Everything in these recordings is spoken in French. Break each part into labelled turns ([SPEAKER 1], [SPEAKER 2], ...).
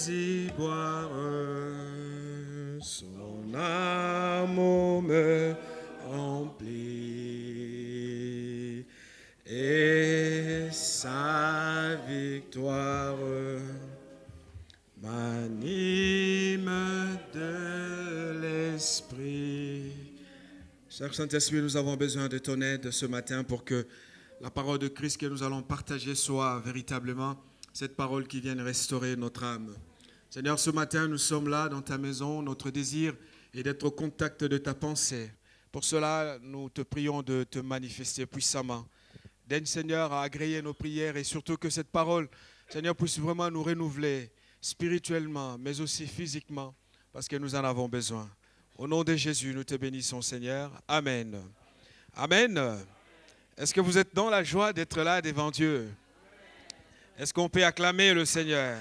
[SPEAKER 1] y boire. Son amour me remplit et sa victoire m'anime de l'esprit. Cher Saint-Esprit, nous avons besoin de ton aide ce matin pour que la parole de Christ que nous allons partager soit véritablement cette parole qui vienne restaurer notre âme. Seigneur, ce matin, nous sommes là dans ta maison. Notre désir est d'être au contact de ta pensée. Pour cela, nous te prions de te manifester puissamment. Daigne, Seigneur, à agréer nos prières et surtout que cette parole, Seigneur, puisse vraiment nous renouveler spirituellement, mais aussi physiquement, parce que nous en avons besoin. Au nom de Jésus, nous te bénissons, Seigneur. Amen. Amen. Est-ce que vous êtes dans la joie d'être là devant Dieu? Est-ce qu'on peut acclamer le Seigneur?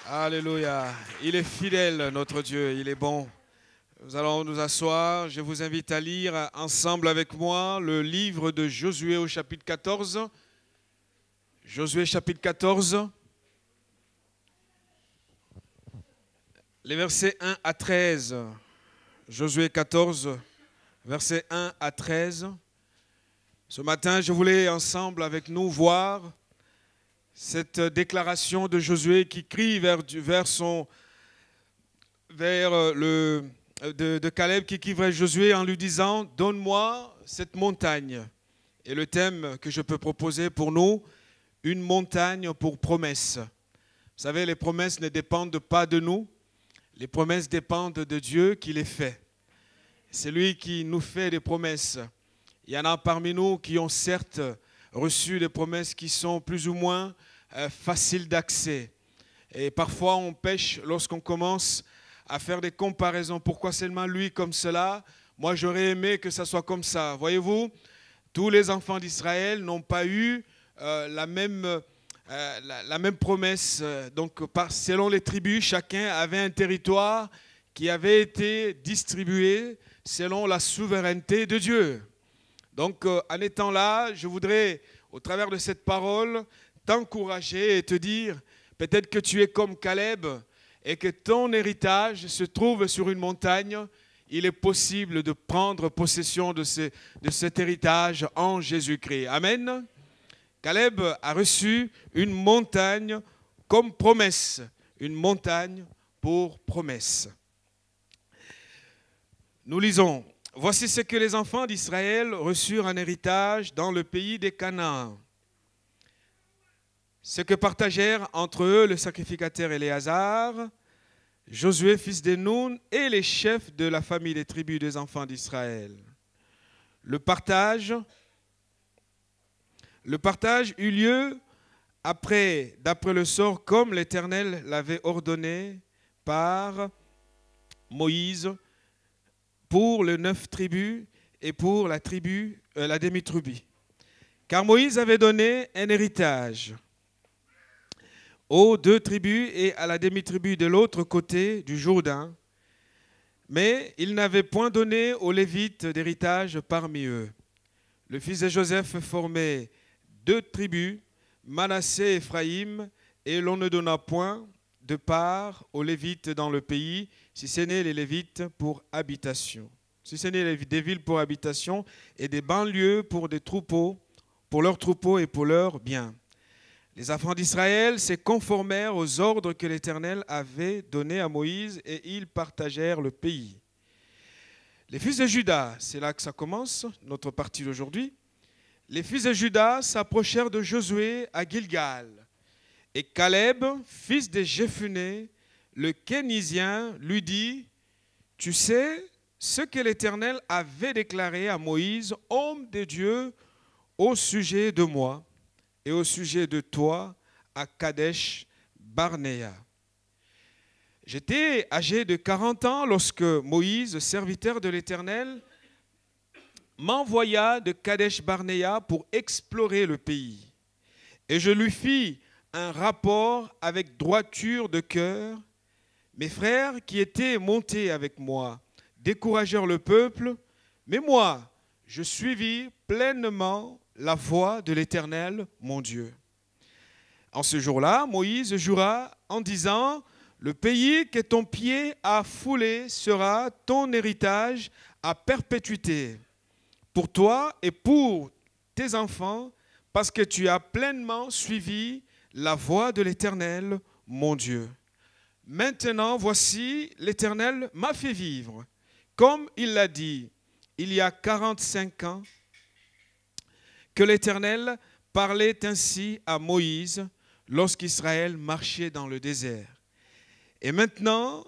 [SPEAKER 1] Alléluia. Il est fidèle, notre Dieu. Il est bon. Nous allons nous asseoir. Je vous invite à lire ensemble avec moi le livre de Josué au chapitre 14. Josué chapitre 14. Les versets 1 à 13. Josué 14, versets 1 à 13. Ce matin, je voulais ensemble avec nous voir cette déclaration de Josué qui crie de Caleb qui crie vers Josué en lui disant « Donne-moi cette montagne ». Et le thème que je peux proposer pour nous, une montagne pour promesse. Vous savez, les promesses ne dépendent pas de nous. Les promesses dépendent de Dieu qui les fait. C'est lui qui nous fait des promesses. Il y en a parmi nous qui ont certes reçu des promesses qui sont plus ou moins faciles d'accès. Et parfois on pêche lorsqu'on commence à faire des comparaisons. Pourquoi seulement lui comme cela? Moi j'aurais aimé que ça soit comme ça. Voyez-vous, tous les enfants d'Israël n'ont pas eu la même promesse. Donc, selon les tribus, chacun avait un territoire qui avait été distribué selon la souveraineté de Dieu. Donc, en étant là, je voudrais, au travers de cette parole, t'encourager et te dire, peut-être que tu es comme Caleb et que ton héritage se trouve sur une montagne. Il est possible de prendre possession de cet héritage en Jésus-Christ. Amen. Caleb a reçu une montagne comme promesse, une montagne pour promesse. Nous lisons, « Voici ce que les enfants d'Israël reçurent en héritage dans le pays des Canaan. Ce que partagèrent entre eux le sacrificateur Éléazar, Josué fils de Nun et les chefs de la famille des tribus des enfants d'Israël. Le partage eut lieu d'après le sort comme l'Éternel l'avait ordonné par Moïse pour les 9 tribus et pour la demi-tribu. Car Moïse avait donné un héritage aux 2 tribus et à la demi-tribu de l'autre côté du Jourdain, mais il n'avait point donné aux Lévites d'héritage parmi eux. Le fils de Joseph formait 2 tribus, Manassé et Éphraïm, et l'on ne donna point de part aux Lévites dans le pays, si ce n'est les Lévites pour habitation. Si ce n'est des villes pour habitation et des banlieues pour des troupeaux, pour leurs troupeaux et pour leurs biens. Les enfants d'Israël se conformèrent aux ordres que l'Éternel avait donnés à Moïse et ils partagèrent le pays. Les fils de Juda, c'est là que ça commence, notre partie d'aujourd'hui. Les fils de Juda s'approchèrent de Josué à Gilgal. Et Caleb, fils de Jephuné, le Kénizien, lui dit, « Tu sais ce que l'Éternel avait déclaré à Moïse, homme de Dieu, au sujet de moi et au sujet de toi à Kadesh Barnéa. J'étais âgé de 40 ans lorsque Moïse, serviteur de l'Éternel, m'envoya de Kadesh Barnéa pour explorer le pays. Et je lui fis un rapport avec droiture de cœur. Mes frères qui étaient montés avec moi découragèrent le peuple, mais moi, je suivis pleinement la voie de l'Éternel, mon Dieu. En ce jour-là, Moïse jura en disant, « Le pays que ton pied a foulé sera ton héritage à perpétuité, pour toi et pour tes enfants, parce que tu as pleinement suivi la voie de l'Éternel, mon Dieu. Maintenant, voici, l'Éternel m'a fait vivre, comme il l'a dit, il y a 45 ans, que l'Éternel parlait ainsi à Moïse lorsqu'Israël marchait dans le désert. Et maintenant,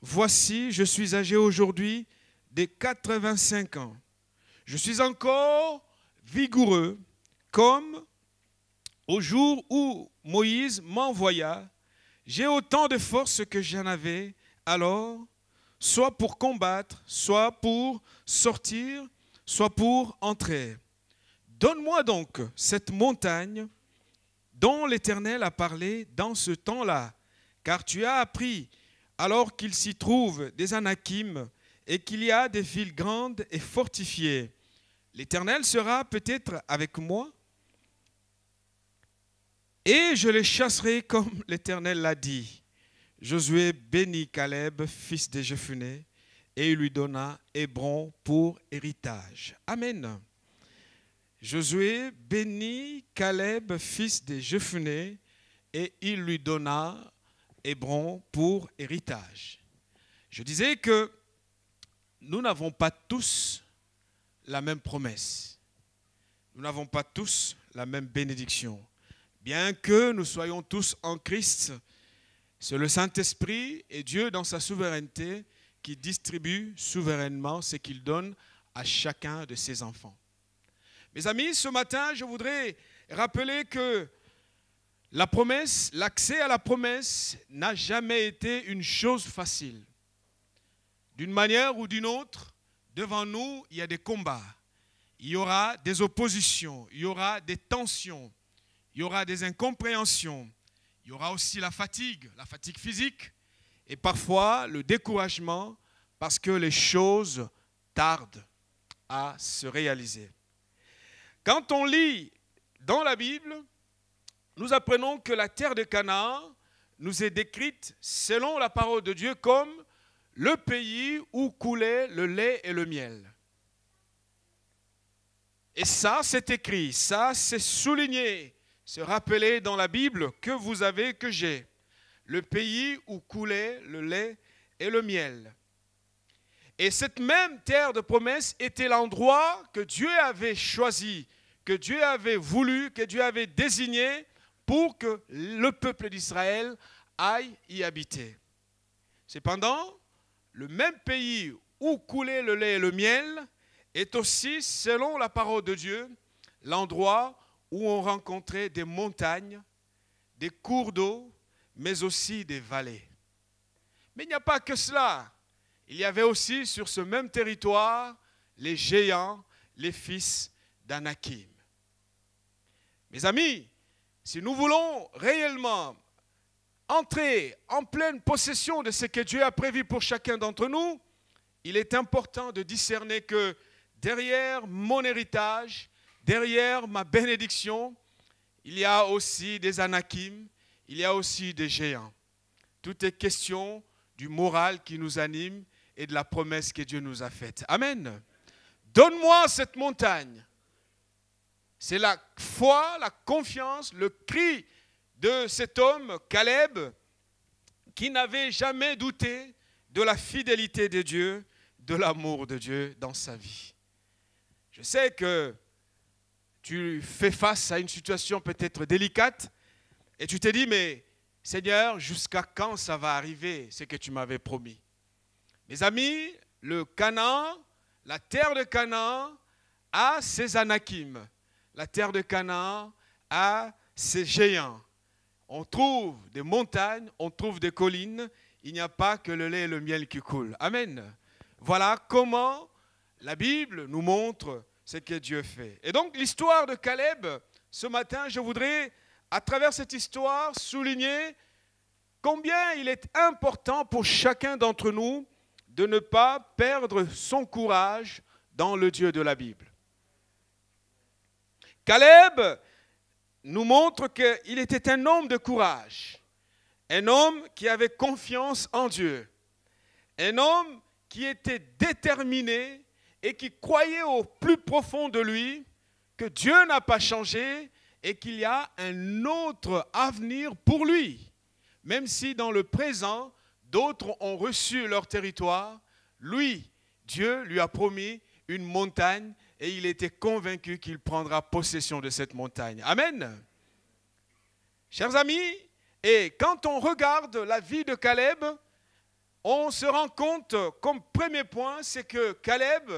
[SPEAKER 1] voici, je suis âgé aujourd'hui de 85 ans. Je suis encore vigoureux, comme au jour où Moïse m'envoya. J'ai autant de force que j'en avais alors, soit pour combattre, soit pour sortir, soit pour entrer. Donne-moi donc cette montagne dont l'Éternel a parlé dans ce temps-là, car tu as appris, alors qu'il s'y trouve des Anakim et qu'il y a des villes grandes et fortifiées. L'Éternel sera peut-être avec moi, et je les chasserai comme l'Éternel l'a dit. Josué bénit Caleb, fils de Jephuné, et il lui donna Hébron pour héritage. Amen. Josué bénit Caleb, fils de Jephuné, et il lui donna Hébron pour héritage. Je disais que nous n'avons pas tous la même promesse. Nous n'avons pas tous la même bénédiction. Bien que nous soyons tous en Christ, c'est le Saint-Esprit et Dieu dans sa souveraineté qui distribue souverainement ce qu'il donne à chacun de ses enfants. Mes amis, ce matin, je voudrais rappeler que la promesse, l'accès à la promesse n'a jamais été une chose facile. D'une manière ou d'une autre, devant nous, il y a des combats, il y aura des oppositions, il y aura des tensions, il y aura des incompréhensions, il y aura aussi la fatigue physique et parfois le découragement parce que les choses tardent à se réaliser. Quand on lit dans la Bible, nous apprenons que la terre de Canaan nous est décrite selon la parole de Dieu comme le pays où coulait le lait et le miel. Et ça, c'est écrit, ça, c'est souligné, c'est rappelé dans la Bible que vous avez, que j'ai. Le pays où coulait le lait et le miel. Et cette même terre de promesse était l'endroit que Dieu avait choisi, que Dieu avait voulu, que Dieu avait désigné pour que le peuple d'Israël aille y habiter. Cependant, le même pays où coulait le lait et le miel est aussi, selon la parole de Dieu, l'endroit où on rencontrait des montagnes, des cours d'eau, mais aussi des vallées. Mais il n'y a pas que cela. Il y avait aussi sur ce même territoire les géants, les fils d'Anakim. Mes amis, si nous voulons réellement entrer en pleine possession de ce que Dieu a prévu pour chacun d'entre nous, il est important de discerner que derrière mon héritage, derrière ma bénédiction, il y a aussi des Anakim, il y a aussi des géants. Tout est question du moral qui nous anime et de la promesse que Dieu nous a faite. Amen. Donne-moi cette montagne. C'est la foi, la confiance, le cri de cet homme, Caleb, qui n'avait jamais douté de la fidélité de Dieu, de l'amour de Dieu dans sa vie. Je sais que tu fais face à une situation peut-être délicate et tu te dis, mais Seigneur, jusqu'à quand ça va arriver, ce que tu m'avais promis? Mes amis, le Canaan, la terre de Canaan a ses Anakim. La terre de Canaan a ses géants. On trouve des montagnes, on trouve des collines. Il n'y a pas que le lait et le miel qui coulent. Amen. Voilà comment la Bible nous montre ce que Dieu fait. Et donc l'histoire de Caleb, ce matin, je voudrais, à travers cette histoire, souligner combien il est important pour chacun d'entre nous de ne pas perdre son courage dans le Dieu de la Bible. Caleb nous montre qu'il était un homme de courage, un homme qui avait confiance en Dieu, un homme qui était déterminé et qui croyait au plus profond de lui que Dieu n'a pas changé et qu'il y a un autre avenir pour lui. Même si dans le présent, d'autres ont reçu leur territoire, lui, Dieu lui a promis une montagne et il était convaincu qu'il prendra possession de cette montagne. Amen. Chers amis, et quand on regarde la vie de Caleb, on se rend compte, comme premier point, c'est que Caleb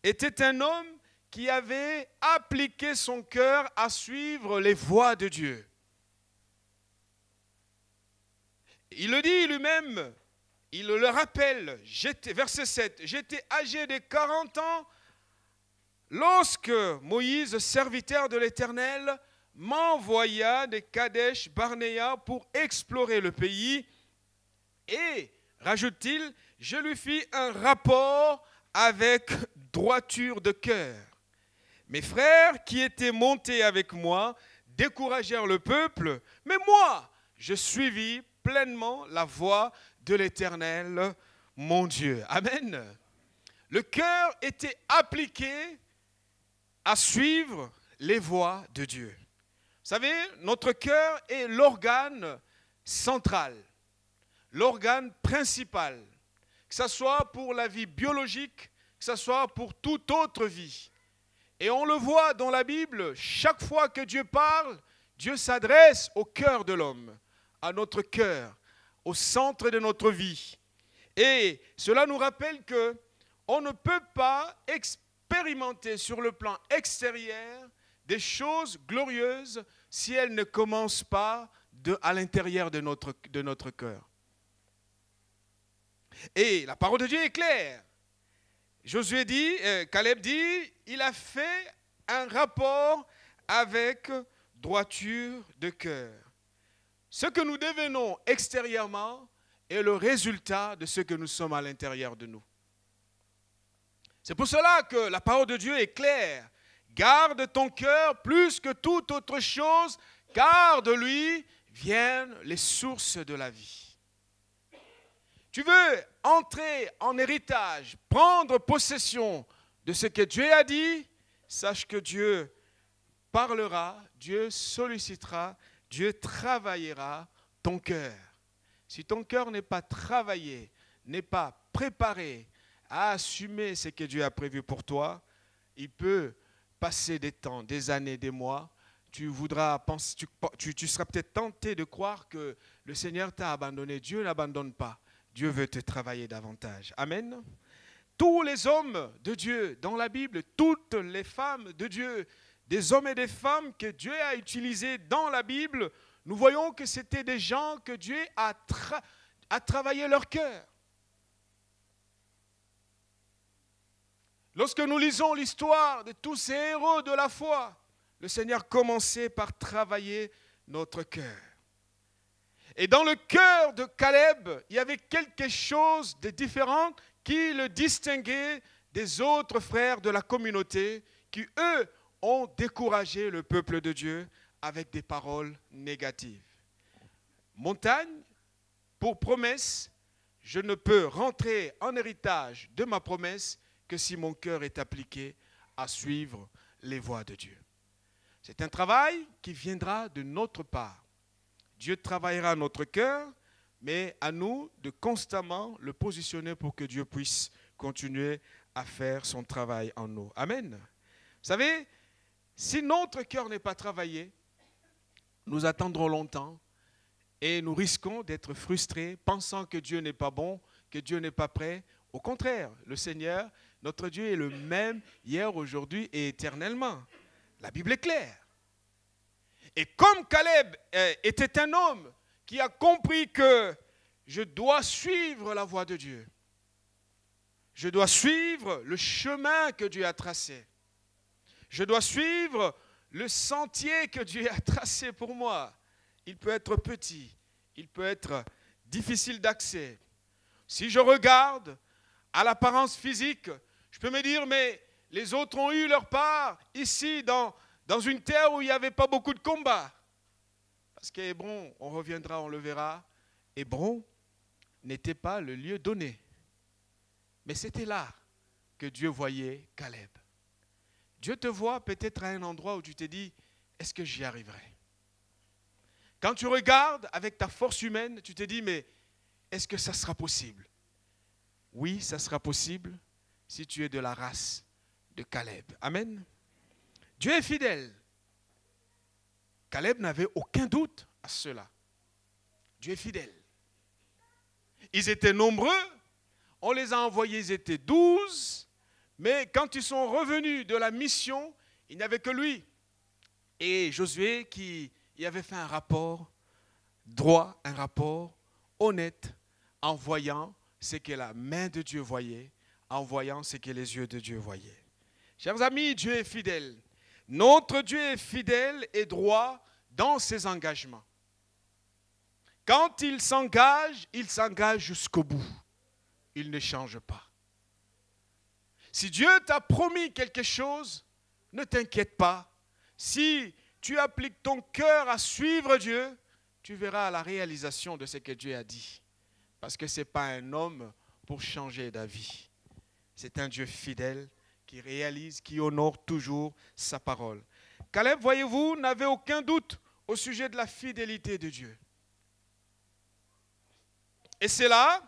[SPEAKER 1] était un homme qui avait appliqué son cœur à suivre les voies de Dieu. Il le dit lui-même, il le rappelle, verset 7, « J'étais âgé de 40 ans lorsque Moïse, serviteur de l'Éternel, m'envoya de Kadesh Barnéa pour explorer le pays et, rajoute-t-il, je lui fis un rapport avec droiture de cœur. Mes frères qui étaient montés avec moi découragèrent le peuple, mais moi, je suivis pleinement la voie de l'Éternel, mon Dieu. » Amen. Le cœur était appliqué à suivre les voies de Dieu. Vous savez, notre cœur est l'organe central, l'organe principal, que ce soit pour la vie biologique, que ce soit pour toute autre vie. Et on le voit dans la Bible, chaque fois que Dieu parle, Dieu s'adresse au cœur de l'homme, à notre cœur, au centre de notre vie. Et cela nous rappelle qu'on ne peut pas expérimenter sur le plan extérieur des choses glorieuses si elles ne commencent pas à l'intérieur de notre cœur. Et la parole de Dieu est claire. Josué dit, Caleb dit, il a fait un rapport avec droiture de cœur. Ce que nous devenons extérieurement est le résultat de ce que nous sommes à l'intérieur de nous. C'est pour cela que la parole de Dieu est claire. Garde ton cœur plus que toute autre chose, car de lui viennent les sources de la vie. Tu veux entrer en héritage, prendre possession de ce que Dieu a dit, sache que Dieu parlera, Dieu sollicitera, Dieu travaillera ton cœur. Si ton cœur n'est pas travaillé, n'est pas préparé à assumer ce que Dieu a prévu pour toi, il peut passer des temps, des années, des mois, tu seras peut-être tenté de croire que le Seigneur t'a abandonné. Dieu n'abandonne pas. Dieu veut te travailler davantage. Amen. Tous les hommes de Dieu dans la Bible, toutes les femmes de Dieu, des hommes et des femmes que Dieu a utilisés dans la Bible, nous voyons que c'était des gens que Dieu a travaillé leur cœur. Lorsque nous lisons l'histoire de tous ces héros de la foi, le Seigneur commençait par travailler notre cœur. Et dans le cœur de Caleb, il y avait quelque chose de différent qui le distinguait des autres frères de la communauté qui, eux, ont découragé le peuple de Dieu avec des paroles négatives. Montagne, pour promesse, je ne peux rentrer en héritage de ma promesse que si mon cœur est appliqué à suivre les voies de Dieu. C'est un travail qui viendra de notre part. Dieu travaillera notre cœur, mais à nous de constamment le positionner pour que Dieu puisse continuer à faire son travail en nous. Amen. Vous savez, si notre cœur n'est pas travaillé, nous attendrons longtemps et nous risquons d'être frustrés, pensant que Dieu n'est pas bon, que Dieu n'est pas prêt. Au contraire, le Seigneur, notre Dieu est le même hier, aujourd'hui et éternellement. La Bible est claire. Et comme Caleb était un homme qui a compris que je dois suivre la voie de Dieu, je dois suivre le chemin que Dieu a tracé, je dois suivre le sentier que Dieu a tracé pour moi. Il peut être petit, il peut être difficile d'accès. Si je regarde à l'apparence physique, je peux me dire, mais les autres ont eu leur part ici dans dans une terre où il n'y avait pas beaucoup de combats. Parce qu'Hébron, on reviendra, on le verra, Hébron n'était pas le lieu donné. Mais c'était là que Dieu voyait Caleb. Dieu te voit peut-être à un endroit où tu te dis, est-ce que j'y arriverai? Quand tu regardes avec ta force humaine, tu te dis, mais est-ce que ça sera possible? Oui, ça sera possible si tu es de la race de Caleb. Amen. Dieu est fidèle. Caleb n'avait aucun doute à cela. Dieu est fidèle. Ils étaient nombreux, on les a envoyés, ils étaient 12, mais quand ils sont revenus de la mission, il n'y avait que lui et Josué qui y avait fait un rapport droit, un rapport honnête, en voyant ce que la main de Dieu voyait, en voyant ce que les yeux de Dieu voyaient. Chers amis, Dieu est fidèle. Notre Dieu est fidèle et droit dans ses engagements. Quand il s'engage jusqu'au bout. Il ne change pas. Si Dieu t'a promis quelque chose, ne t'inquiète pas. Si tu appliques ton cœur à suivre Dieu, tu verras la réalisation de ce que Dieu a dit. Parce que ce n'est pas un homme pour changer d'avis. C'est un Dieu fidèle qui réalise, qui honore toujours sa parole. Caleb, voyez-vous, n'avait aucun doute au sujet de la fidélité de Dieu. Et c'est là,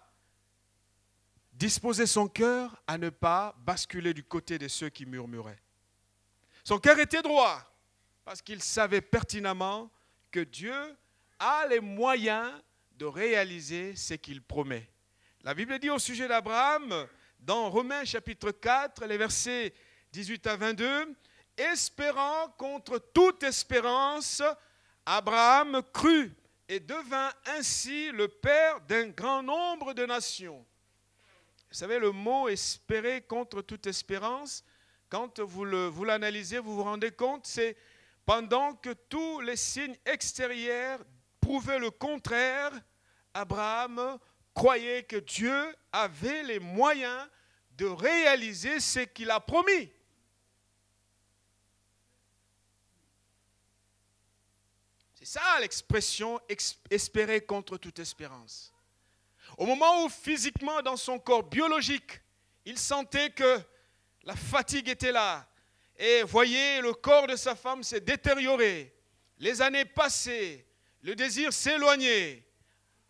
[SPEAKER 1] disposer son cœur à ne pas basculer du côté de ceux qui murmuraient. Son cœur était droit, parce qu'il savait pertinemment que Dieu a les moyens de réaliser ce qu'il promet. La Bible dit au sujet d'Abraham, dans Romains chapitre 4, les versets 18 à 22, « Espérant contre toute espérance, Abraham crut et devint ainsi le père d'un grand nombre de nations. » Vous savez, le mot « espérer contre toute espérance », quand vous l'analysez, vous vous rendez compte, c'est pendant que tous les signes extérieurs prouvaient le contraire, Abraham croyait que Dieu avait les moyens de réaliser ce qu'il a promis. C'est ça l'expression « espérer contre toute espérance ». Au moment où physiquement, dans son corps biologique, il sentait que la fatigue était là. Et voyez, le corps de sa femme s'est détérioré. Les années passaient, le désir s'éloignait.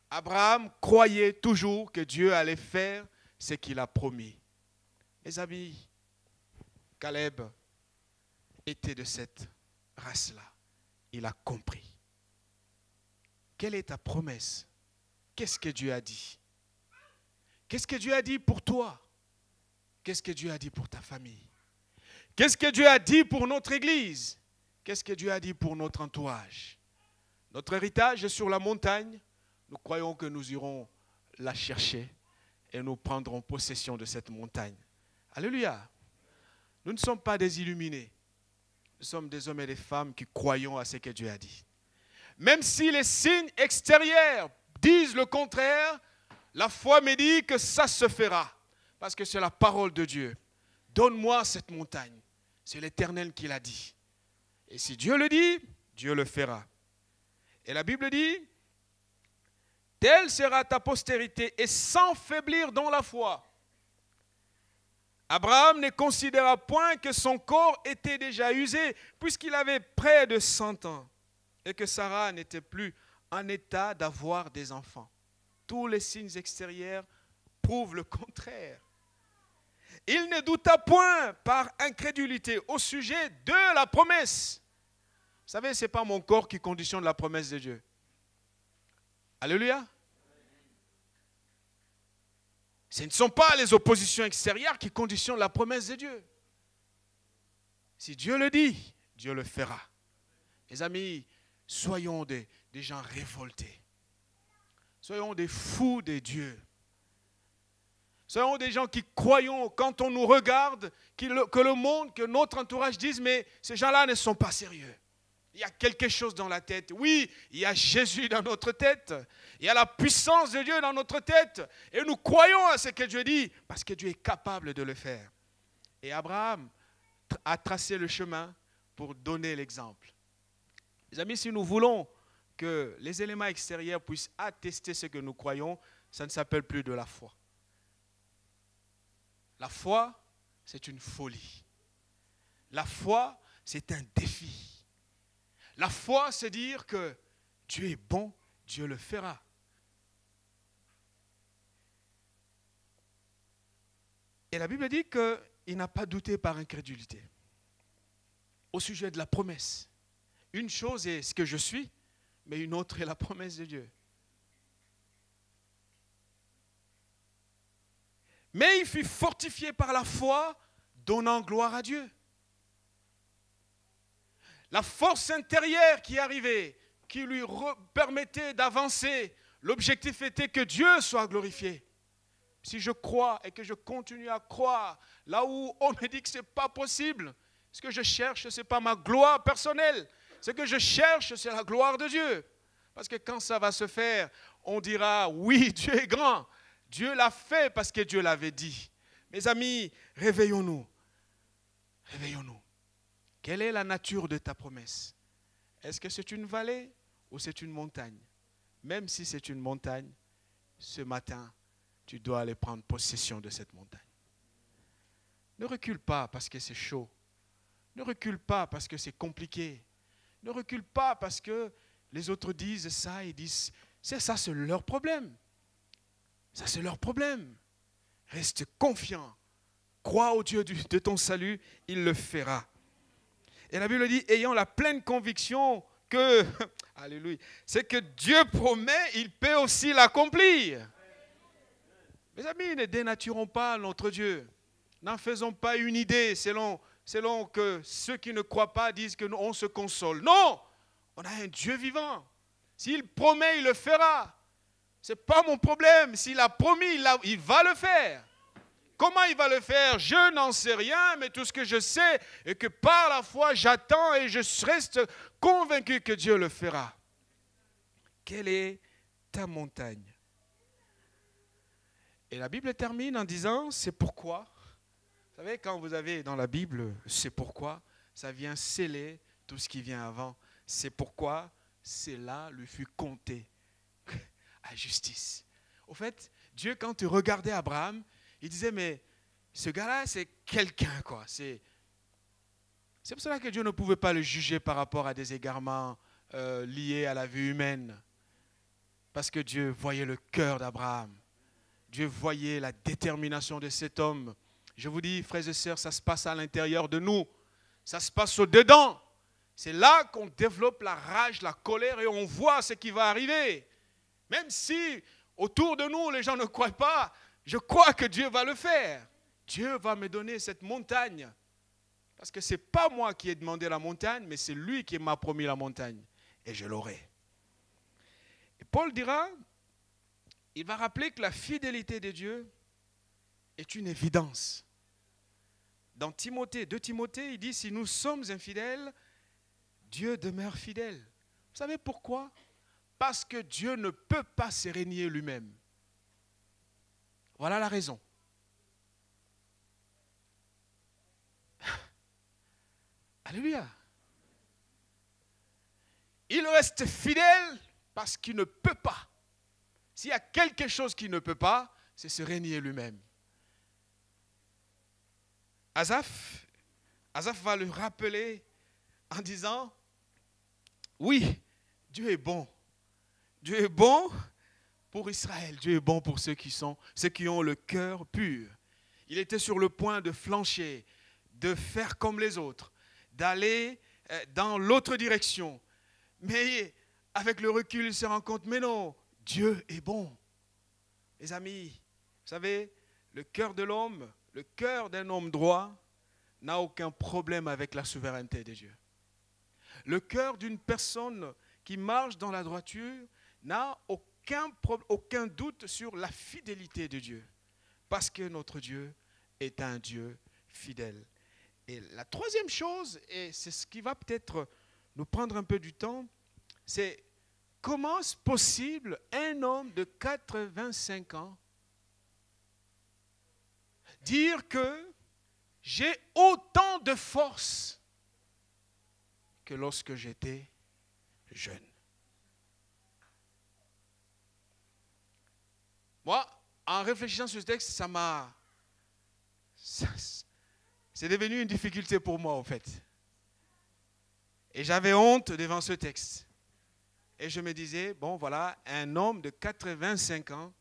[SPEAKER 1] Abraham croyait toujours que Dieu allait faire ce qu'il a promis. Mes amis, Caleb était de cette race-là. Il a compris. Quelle est ta promesse? Qu'est-ce que Dieu a dit? Qu'est-ce que Dieu a dit pour toi? Qu'est-ce que Dieu a dit pour ta famille? Qu'est-ce que Dieu a dit pour notre Église? Qu'est-ce que Dieu a dit pour notre entourage? Notre héritage est sur la montagne. Nous croyons que nous irons la chercher et nous prendrons possession de cette montagne. Alléluia. Nous ne sommes pas des illuminés. Nous sommes des hommes et des femmes qui croyons à ce que Dieu a dit. Même si les signes extérieurs disent le contraire, la foi me dit que ça se fera. Parce que c'est la parole de Dieu. Donne-moi cette montagne. C'est l'Éternel qui l'a dit. Et si Dieu le dit, Dieu le fera. Et la Bible dit, telle sera ta postérité et sans faiblir dans la foi. Abraham ne considéra point que son corps était déjà usé, puisqu'il avait près de 100 ans, et que Sarah n'était plus en état d'avoir des enfants. Tous les signes extérieurs prouvent le contraire. Il ne douta point par incrédulité au sujet de la promesse. Vous savez, ce n'est pas mon corps qui conditionne la promesse de Dieu. Alléluia. Ce ne sont pas les oppositions extérieures qui conditionnent la promesse de Dieu. Si Dieu le dit, Dieu le fera. Mes amis, soyons des gens révoltés. Soyons des fous de Dieu. Soyons des gens qui croyons, quand on nous regarde, que le monde, que notre entourage dise, mais ces gens-là ne sont pas sérieux. Il y a quelque chose dans la tête. Oui, il y a Jésus dans notre tête. Il y a la puissance de Dieu dans notre tête. Et nous croyons à ce que Dieu dit, parce que Dieu est capable de le faire. Et Abraham a tracé le chemin pour donner l'exemple. Les amis, si nous voulons que les éléments extérieurs puissent attester ce que nous croyons, ça ne s'appelle plus de la foi. La foi, c'est une folie. La foi, c'est un défi. La foi, c'est dire que Dieu est bon, Dieu le fera. Et la Bible dit qu'il n'a pas douté par incrédulité au sujet de la promesse. Une chose est ce que je suis, mais une autre est la promesse de Dieu. Mais il fut fortifié par la foi, donnant gloire à Dieu. La force intérieure qui arrivait, qui lui permettait d'avancer, l'objectif était que Dieu soit glorifié. Si je crois et que je continue à croire, là où on me dit que ce n'est pas possible, ce que je cherche, ce n'est pas ma gloire personnelle. Ce que je cherche, c'est la gloire de Dieu. Parce que quand ça va se faire, on dira, oui, Dieu est grand. Dieu l'a fait parce que Dieu l'avait dit. Mes amis, réveillons-nous. Réveillons-nous. Quelle est la nature de ta promesse? Est-ce que c'est une vallée ou c'est une montagne? Même si c'est une montagne, ce matin, tu dois aller prendre possession de cette montagne. Ne recule pas parce que c'est chaud. Ne recule pas parce que c'est compliqué. Ne recule pas parce que les autres disent ça et disent, c'est ça, c'est leur problème. Ça, c'est leur problème. Reste confiant. Crois au Dieu de ton salut, il le fera. Et la Bible dit, ayant la pleine conviction que, alléluia, c'est que Dieu promet, il peut aussi l'accomplir. Mes amis, ne dénaturons pas notre Dieu. N'en faisons pas une idée selon que ceux qui ne croient pas disent qu'on se console. Non, on a un Dieu vivant. S'il promet, il le fera. Ce n'est pas mon problème. S'il a promis, il va le faire. Comment il va le faire? Je n'en sais rien, mais tout ce que je sais est que par la foi, j'attends et je reste convaincu que Dieu le fera. Quelle est ta montagne? Et la Bible termine en disant, c'est pourquoi. Vous savez, quand vous avez dans la Bible, c'est pourquoi, ça vient sceller tout ce qui vient avant. C'est pourquoi cela lui fut compté à justice. Au fait, Dieu, quand il regardait Abraham, il disait, mais ce gars-là, c'est quelqu'un, quoi. C'est pour cela que Dieu ne pouvait pas le juger par rapport à des égarements liés à la vie humaine. Parce que Dieu voyait le cœur d'Abraham. Dieu voyait la détermination de cet homme. Je vous dis, frères et sœurs, ça se passe à l'intérieur de nous. Ça se passe au-dedans. C'est là qu'on développe la rage, la colère et on voit ce qui va arriver. Même si autour de nous, les gens ne croient pas, je crois que Dieu va le faire. Dieu va me donner cette montagne. Parce que ce n'est pas moi qui ai demandé la montagne, mais c'est lui qui m'a promis la montagne. Et je l'aurai. Et Paul dira, il va rappeler que la fidélité de Dieu est une évidence. Dans Timothée, 2 Timothée, il dit, si nous sommes infidèles, Dieu demeure fidèle. Vous savez pourquoi? Parce que Dieu ne peut pas se régner lui-même. Voilà la raison. Alléluia. Il reste fidèle parce qu'il ne peut pas. S'il y a quelque chose qu'il ne peut pas, c'est se régner lui-même. Asaph va le rappeler en disant, oui, Dieu est bon. Dieu est bon pour Israël. Dieu est bon pour ceux qui ont le cœur pur. Il était sur le point de flancher, de faire comme les autres, d'aller dans l'autre direction. Mais avec le recul, il se rend compte, mais non, Dieu est bon. Les amis, vous savez, le cœur de l'homme, le cœur d'un homme droit n'a aucun problème avec la souveraineté de Dieu. Le cœur d'une personne qui marche dans la droiture n'a aucun doute sur la fidélité de Dieu. Parce que notre Dieu est un Dieu fidèle. Et la troisième chose, et c'est ce qui va peut-être nous prendre un peu du temps, c'est comment est-ce possible un homme de 85 ans dire que j'ai autant de force que lorsque j'étais jeune. Moi, en réfléchissant sur ce texte, c'est devenu une difficulté pour moi, en fait. Et j'avais honte devant ce texte. Et je me disais, bon, voilà, un homme de 85 ans,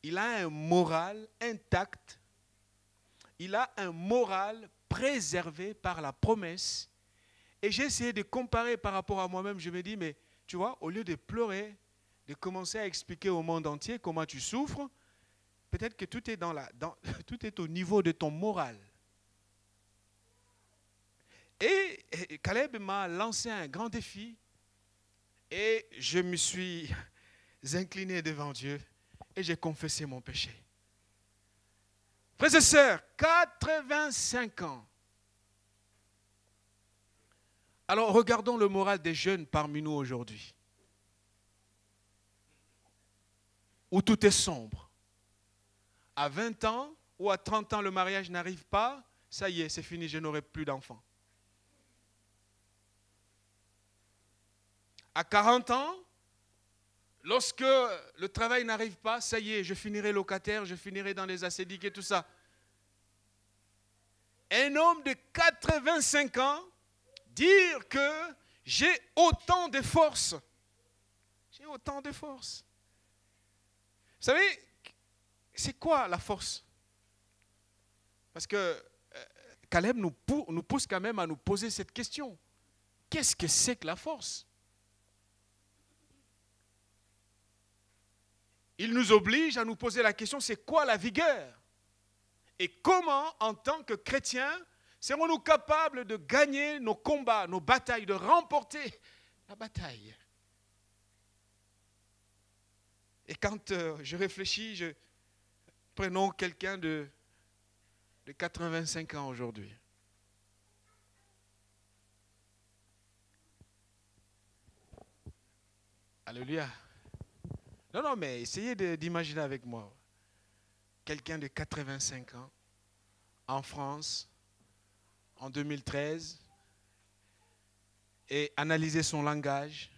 [SPEAKER 1] il a un moral intact, il a un moral préservé par la promesse. Et j'ai essayé de comparer par rapport à moi-même. Je me dis, mais tu vois, au lieu de pleurer, de commencer à expliquer au monde entier comment tu souffres, peut-être que tout est, tout est au niveau de ton moral. Et Caleb m'a lancé un grand défi et je me suis incliné devant Dieu et j'ai confessé mon péché. Frères et sœurs, 85 ans. Alors regardons le moral des jeunes parmi nous aujourd'hui, où tout est sombre. À 20 ans ou à 30 ans, le mariage n'arrive pas, ça y est, c'est fini, je n'aurai plus d'enfants. À 40 ans, lorsque le travail n'arrive pas, ça y est, je finirai locataire, je finirai dans les assédiques et tout ça. Un homme de 85 ans, dire que j'ai autant de force. J'ai autant de force. Vous savez, c'est quoi la force? Parce que Caleb nous pousse quand même à nous poser cette question. Qu'est-ce que c'est que la force? Il nous oblige à nous poser la question, c'est quoi la vigueur? Et comment, en tant que chrétiens, serons-nous capables de gagner nos combats, nos batailles, de remporter la bataille? Et quand je réfléchis, prenons quelqu'un de 85 ans aujourd'hui. Alléluia. Non, mais essayez d'imaginer avec moi. Quelqu'un de 85 ans, en France, en 2013, et analyser son langage.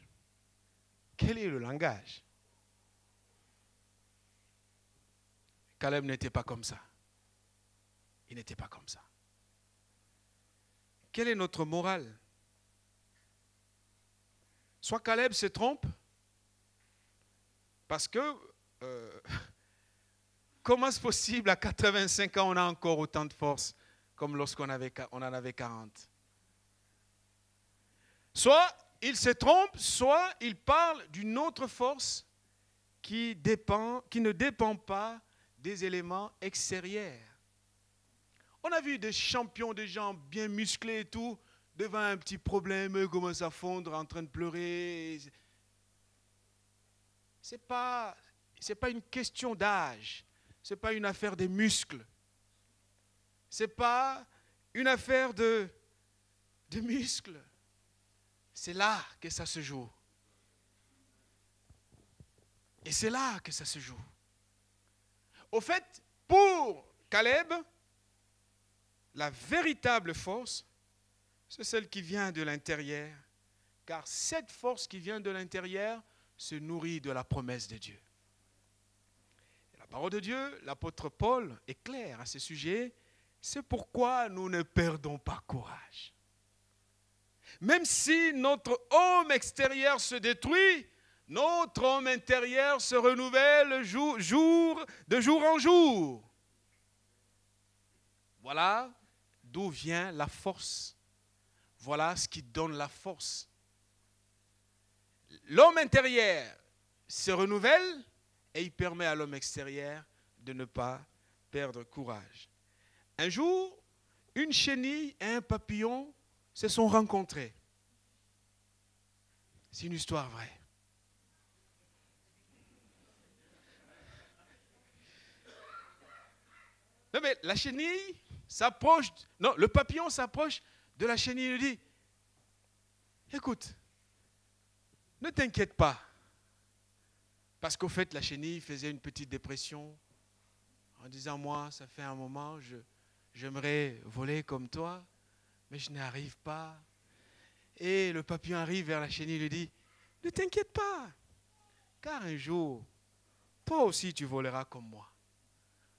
[SPEAKER 1] Quel est le langage? Caleb n'était pas comme ça. Il n'était pas comme ça. Quel est notre moral? Soit Caleb se trompe, parce que comment est-ce possible à 85 ans on a encore autant de force comme lorsqu'on en avait 40? Soit il se trompe, soit il parle d'une autre force qui ne dépend pas des éléments extérieurs. On a vu des champions, des gens bien musclés et tout, devant un petit problème, eux commencent à fondre, en train de pleurer. Ce n'est pas une question d'âge, ce n'est pas une affaire des muscles, ce n'est pas une affaire de muscles. C'est là que ça se joue. Et c'est là que ça se joue. Au fait, pour Caleb, la véritable force, c'est celle qui vient de l'intérieur, car cette force qui vient de l'intérieur se nourrit de la promesse de Dieu. Et la parole de Dieu, l'apôtre Paul est clair à ce sujet, c'est pourquoi nous ne perdons pas courage. Même si notre homme extérieur se détruit, notre homme intérieur se renouvelle de jour en jour. Voilà d'où vient la force. Voilà ce qui donne la force. L'homme intérieur se renouvelle et il permet à l'homme extérieur de ne pas perdre courage. Un jour, une chenille et un papillon se sont rencontrés. C'est une histoire vraie. Non mais la chenille s'approche, non, le papillon s'approche de la chenille et lui dit, écoute, ne t'inquiète pas, parce qu'au fait la chenille faisait une petite dépression en disant, moi ça fait un moment, j'aimerais voler comme toi, mais je n'y arrive pas. Et le papillon arrive vers la chenille et lui dit, ne t'inquiète pas, car un jour, toi aussi tu voleras comme moi.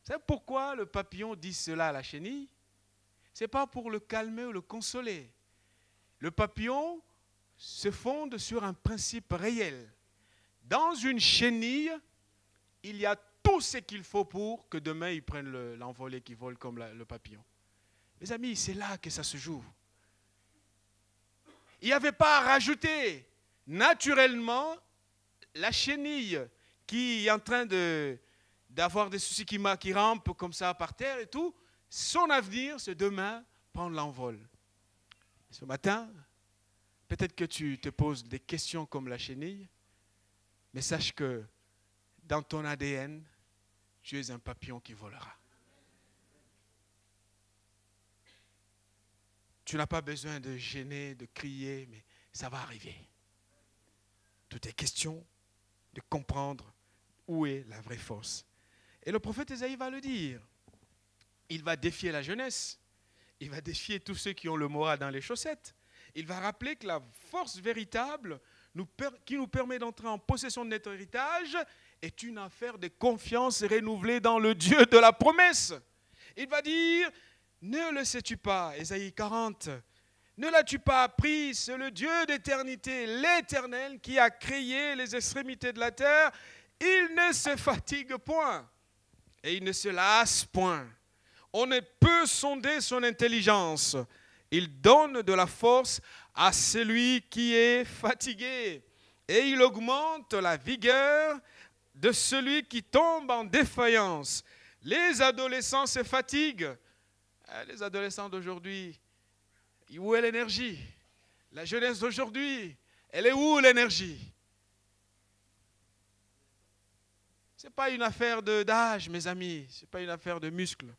[SPEAKER 1] Vous savez pourquoi le papillon dit cela à la chenille? Ce n'est pas pour le calmer ou le consoler. Le papillon se fonde sur un principe réel. Dans une chenille, il y a tout ce qu'il faut pour que demain ils prennent l'envol et qu'ils volent comme le papillon. Mes amis, c'est là que ça se joue. Il n'y avait pas à rajouter. Naturellement, la chenille qui est en train d'avoir des soucis, qui rampe comme ça par terre et tout, son avenir, c'est demain prendre l'envol. Ce matin, peut-être que tu te poses des questions comme la chenille, mais sache que dans ton ADN, tu es un papillon qui volera. Tu n'as pas besoin de gêner, de crier, mais ça va arriver. Tout est question de comprendre où est la vraie force. Et le prophète Ésaïe va le dire. Il va défier la jeunesse. Il va défier tous ceux qui ont le moral dans les chaussettes. Il va rappeler que la force véritable qui nous permet d'entrer en possession de notre héritage est une affaire de confiance renouvelée dans le Dieu de la promesse. Il va dire, ne le sais-tu pas, Ésaïe 40, ne l'as-tu pas appris, c'est le Dieu d'éternité, l'Éternel qui a créé les extrémités de la terre. Il ne se fatigue point et il ne se lasse point. On ne peut sonder son intelligence. Il donne de la force à celui qui est fatigué et il augmente la vigueur de celui qui tombe en défaillance. Les adolescents se fatiguent. Les adolescents d'aujourd'hui, où est l'énergie? La jeunesse d'aujourd'hui, elle est où l'énergie? Ce n'est pas une affaire d'âge, mes amis. Ce n'est pas une affaire de muscles.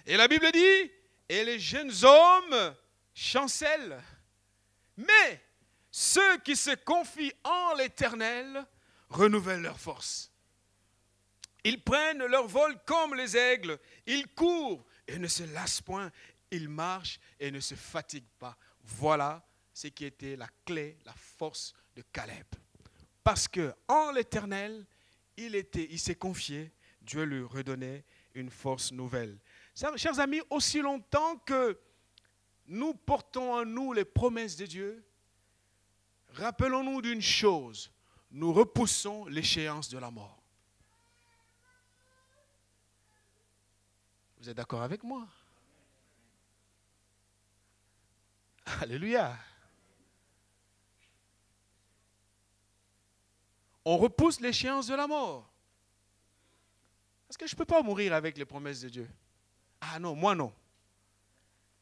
[SPEAKER 1] Et la Bible dit, et les jeunes hommes chancellent. Mais ceux qui se confient en l'Éternel renouvellent leur force. Ils prennent leur vol comme les aigles. Ils courent et ne se lassent point. Ils marchent et ne se fatiguent pas. Voilà ce qui était la clé, la force de Caleb. Parce qu'en l'Éternel, il s'est confié. Dieu lui redonnait une force nouvelle. Chers amis, aussi longtemps que nous portons en nous les promesses de Dieu, rappelons-nous d'une chose, nous repoussons l'échéance de la mort. Vous êtes d'accord avec moi? Alléluia. On repousse l'échéance de la mort. Parce que je ne peux pas mourir avec les promesses de Dieu. Ah non, moi non.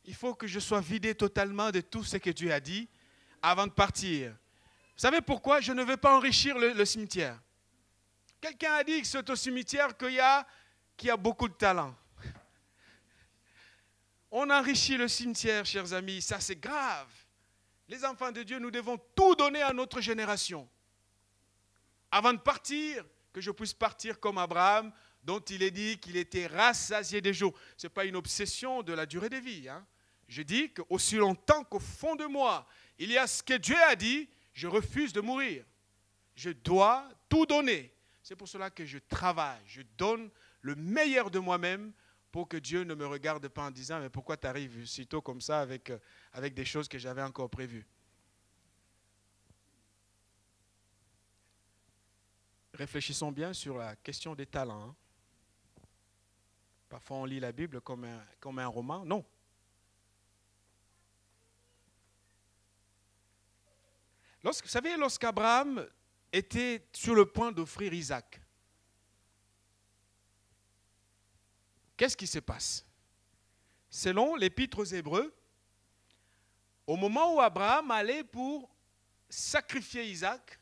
[SPEAKER 1] Il faut que je sois vidé totalement de tout ce que Dieu a dit avant de partir. Vous savez pourquoi? Je ne veux pas enrichir le cimetière. Quelqu'un a dit que c'est au cimetière qu'il y a beaucoup de talent. On enrichit le cimetière, chers amis, ça c'est grave. Les enfants de Dieu, nous devons tout donner à notre génération. Avant de partir, que je puisse partir comme Abraham, dont il est dit qu'il était rassasié des jours. Ce n'est pas une obsession de la durée de vie. Je dis qu'aussi longtemps qu'au fond de moi, il y a ce que Dieu a dit, je refuse de mourir. Je dois tout donner. C'est pour cela que je travaille, je donne le meilleur de moi-même pour que Dieu ne me regarde pas en disant « Mais pourquoi tu arrives si tôt comme ça avec des choses que j'avais encore prévues ?» Réfléchissons bien sur la question des talents. Parfois, on lit la Bible comme un roman. Non. Vous savez, lorsqu'Abraham était sur le point d'offrir Isaac, qu'est-ce qui se passe? Selon l'Épître aux Hébreux, au moment où Abraham allait pour sacrifier Isaac,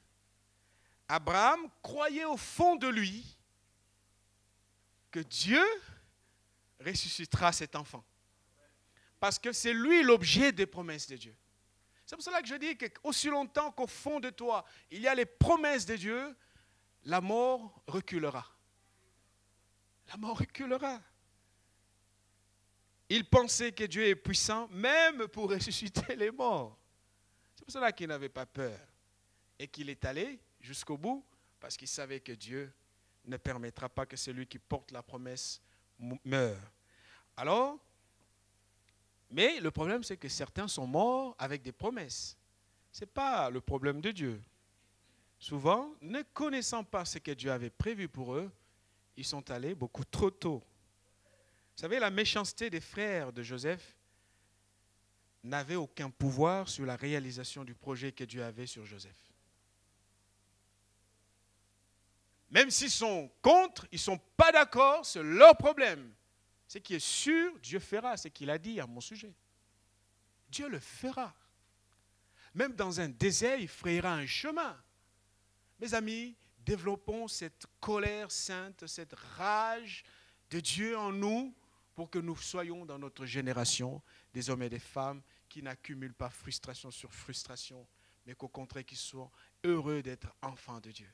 [SPEAKER 1] Abraham croyait au fond de lui que Dieu ressuscitera cet enfant. Parce que c'est lui l'objet des promesses de Dieu. C'est pour cela que je dis qu'aussi longtemps qu'au fond de toi, il y a les promesses de Dieu, la mort reculera. La mort reculera. Il pensait que Dieu est puissant, même pour ressusciter les morts. C'est pour cela qu'il n'avait pas peur. Et qu'il est allé jusqu'au bout, parce qu'il savait que Dieu ne permettra pas que celui qui porte la promesse meure. Alors, mais le problème, c'est que certains sont morts avec des promesses. Ce n'est pas le problème de Dieu. Souvent, ne connaissant pas ce que Dieu avait prévu pour eux, ils sont allés beaucoup trop tôt. Vous savez, la méchanceté des frères de Joseph n'avait aucun pouvoir sur la réalisation du projet que Dieu avait sur Joseph. Même s'ils sont contre, ils ne sont pas d'accord, c'est leur problème. Ce qui est sûr, Dieu fera ce qu'il a dit à mon sujet. Dieu le fera. Même dans un désert, il frayera un chemin. Mes amis, développons cette colère sainte, cette rage de Dieu en nous pour que nous soyons dans notre génération des hommes et des femmes qui n'accumulent pas frustration sur frustration, mais qu'au contraire, qui soient heureux d'être enfants de Dieu.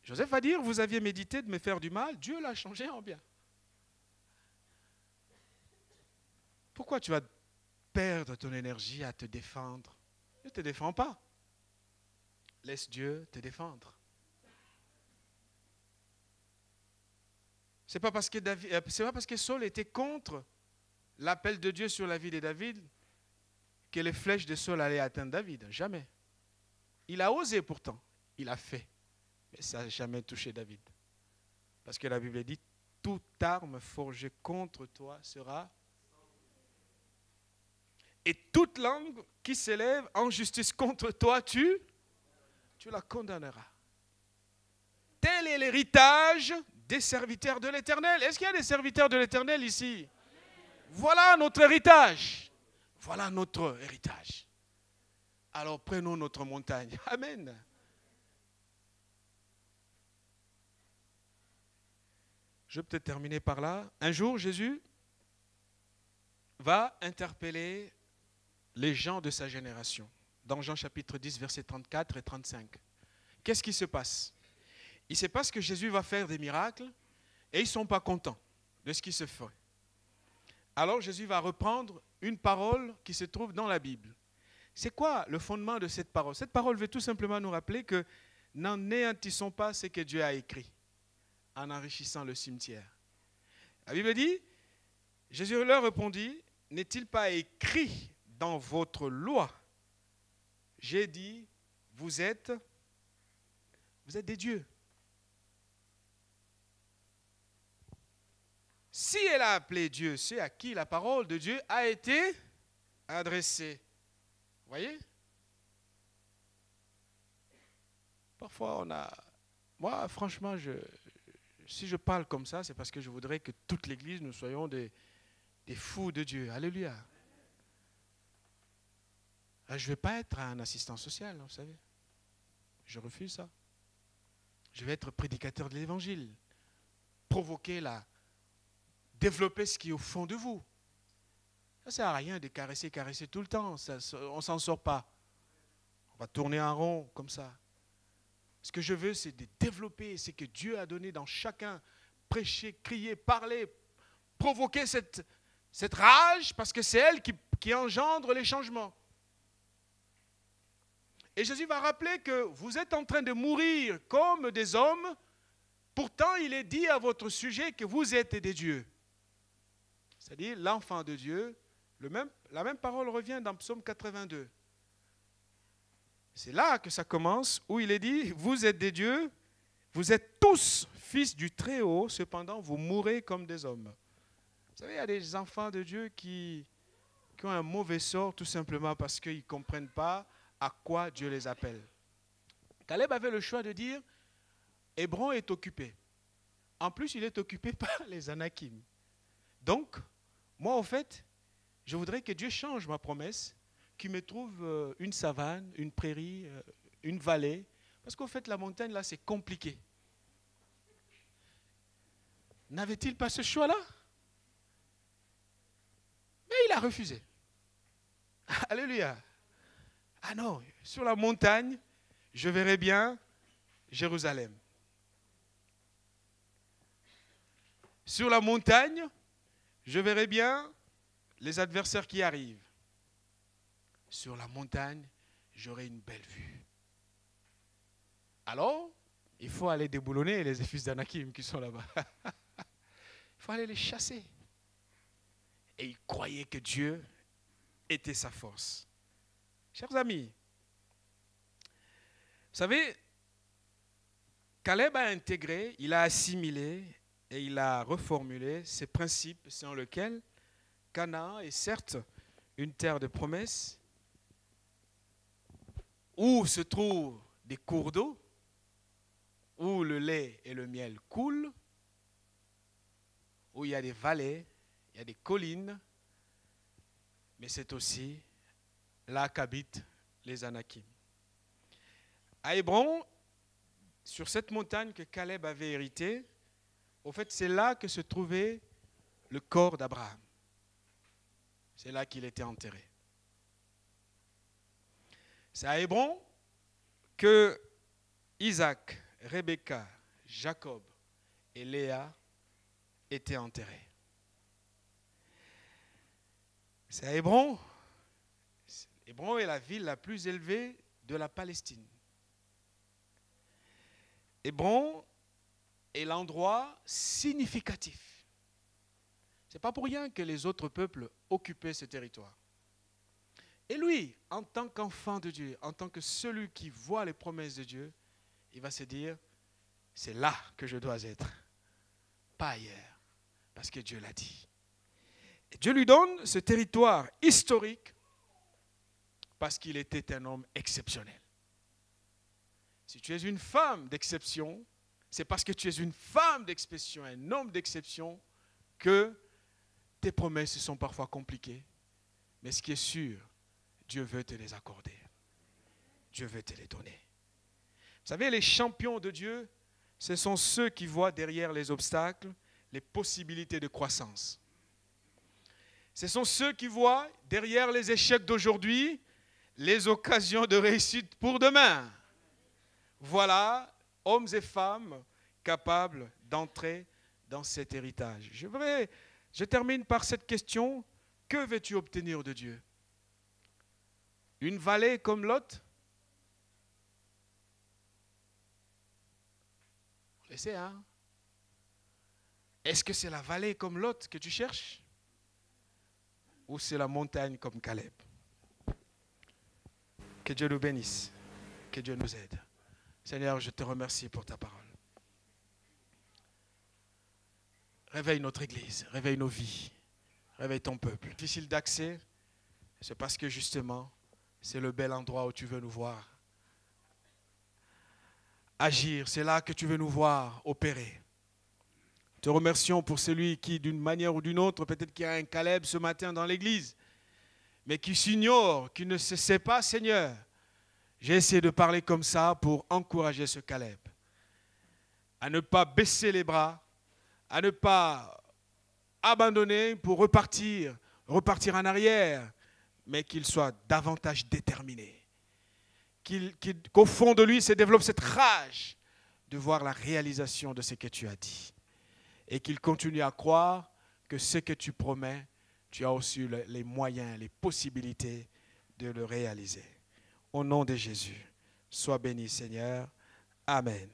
[SPEAKER 1] Joseph va dire, vous aviez médité de me faire du mal, Dieu l'a changé en bien. Pourquoi tu vas perdre ton énergie à te défendre? Ne te défends pas. Laisse Dieu te défendre. C'est pas parce que Saul était contre l'appel de Dieu sur la vie de David que les flèches de Saul allaient atteindre David. Jamais. Il a osé pourtant. Il a fait. Mais ça n'a jamais touché David. Parce que la Bible dit, toute arme forgée contre toi sera... Et toute langue qui s'élève en justice contre toi, tu la condamneras. Tel est l'héritage des serviteurs de l'Éternel. Est-ce qu'il y a des serviteurs de l'Éternel ici? Voilà notre héritage. Voilà notre héritage. Alors prenons notre montagne. Amen. Je vais peut-être terminer par là. Un jour, Jésus va interpeller les gens de sa génération. Dans Jean chapitre 10, versets 34 et 35. Qu'est-ce qui se passe? Il se passe que Jésus va faire des miracles et ils ne sont pas contents de ce qui se fait. Alors Jésus va reprendre une parole qui se trouve dans la Bible. C'est quoi le fondement de cette parole? Cette parole veut tout simplement nous rappeler que n'anéantissons pas ce que Dieu a écrit en enrichissant le cimetière. La Bible dit, Jésus leur répondit, n'est-il pas écrit dans votre loi? J'ai dit, vous êtes des dieux. Si elle a appelé Dieu, c'est à qui la parole de Dieu a été adressée. Vous voyez? Parfois, moi, franchement, si je parle comme ça, c'est parce que je voudrais que toute l'Église, nous soyons des fous de Dieu. Alléluia. Je ne vais pas être un assistant social, vous savez. Je refuse ça. Je vais être prédicateur de l'Évangile. Développer ce qui est au fond de vous. Ça ne sert à rien de caresser tout le temps. On ne s'en sort pas. On va tourner en rond comme ça. Ce que je veux, c'est de développer ce que Dieu a donné dans chacun. Prêcher, crier, parler, provoquer cette rage, parce que c'est elle qui engendre les changements. Et Jésus va rappeler que vous êtes en train de mourir comme des hommes, pourtant il est dit à votre sujet que vous êtes des dieux. C'est-à-dire l'enfant de Dieu, la même parole revient dans Psaume 82. C'est là que ça commence, où il est dit, vous êtes des dieux, vous êtes tous fils du Très-Haut, cependant vous mourrez comme des hommes. Vous savez, il y a des enfants de Dieu qui ont un mauvais sort tout simplement parce qu'ils ne comprennent pas à quoi Dieu les appelle. Caleb avait le choix de dire, Hébron est occupé. En plus, il est occupé par les Anakim. Donc, moi, en fait, je voudrais que Dieu change ma promesse, qu'il me trouve une savane, une prairie, une vallée. Parce qu'en fait, la montagne, là, c'est compliqué. N'avait-il pas ce choix-là? Mais il a refusé. Alléluia. Ah non, sur la montagne, je verrai bien Jérusalem. Sur la montagne, je verrai bien les adversaires qui arrivent. Sur la montagne, j'aurai une belle vue. Alors, il faut aller déboulonner les fils d'Anakim qui sont là-bas. Il faut aller les chasser. Et il croyait que Dieu était sa force. Chers amis, vous savez, Caleb a intégré, il a assimilé et il a reformulé ces principes selon lesquels Canaan est certes une terre de promesses où se trouvent des cours d'eau, où le lait et le miel coulent, où il y a des vallées, il y a des collines, mais c'est aussi là qu'habitent les Anakim. À Hébron, sur cette montagne que Caleb avait héritée, au fait, c'est là que se trouvait le corps d'Abraham. C'est là qu'il était enterré. C'est à Hébron que Isaac, Rebecca, Jacob et Léa étaient enterrés. C'est à Hébron. Hébron est la ville la plus élevée de la Palestine. Hébron est l'endroit significatif. Ce n'est pas pour rien que les autres peuples occupaient ce territoire. Et lui, en tant qu'enfant de Dieu, en tant que celui qui voit les promesses de Dieu, il va se dire, c'est là que je dois être, pas ailleurs, parce que Dieu l'a dit. Et Dieu lui donne ce territoire historique parce qu'il était un homme exceptionnel. Si tu es une femme d'exception, c'est parce que tu es une femme d'exception, un homme d'exception, que tes promesses sont parfois compliquées. Mais ce qui est sûr, Dieu veut te les accorder. Dieu veut te les donner. Vous savez, les champions de Dieu, ce sont ceux qui voient derrière les obstacles les possibilités de croissance. Ce sont ceux qui voient derrière les échecs d'aujourd'hui les occasions de réussite pour demain. Voilà, hommes et femmes capables d'entrer dans cet héritage. Je termine par cette question. Que veux-tu obtenir de Dieu? Une vallée comme Lot? On le sait, hein? Est-ce que c'est la vallée comme Lot que tu cherches? Ou c'est la montagne comme Caleb? Que Dieu nous bénisse. Que Dieu nous aide. Seigneur, je te remercie pour ta parole. Réveille notre Église, réveille nos vies, réveille ton peuple. Difficile d'accès, c'est parce que justement, c'est le bel endroit où tu veux nous voir agir. C'est là que tu veux nous voir opérer. Te remercions pour celui qui, d'une manière ou d'une autre, peut-être qu'il y a un Caleb ce matin dans l'église, mais qui s'ignore, qui ne se sait pas, Seigneur. J'ai essayé de parler comme ça pour encourager ce Caleb à ne pas baisser les bras, à ne pas abandonner pour repartir en arrière, mais qu'il soit davantage déterminé. Qu'au fond de lui se développe cette rage de voir la réalisation de ce que tu as dit. Et qu'il continue à croire que ce que tu promets, tu as aussi les moyens, les possibilités de le réaliser. Au nom de Jésus, sois béni Seigneur. Amen.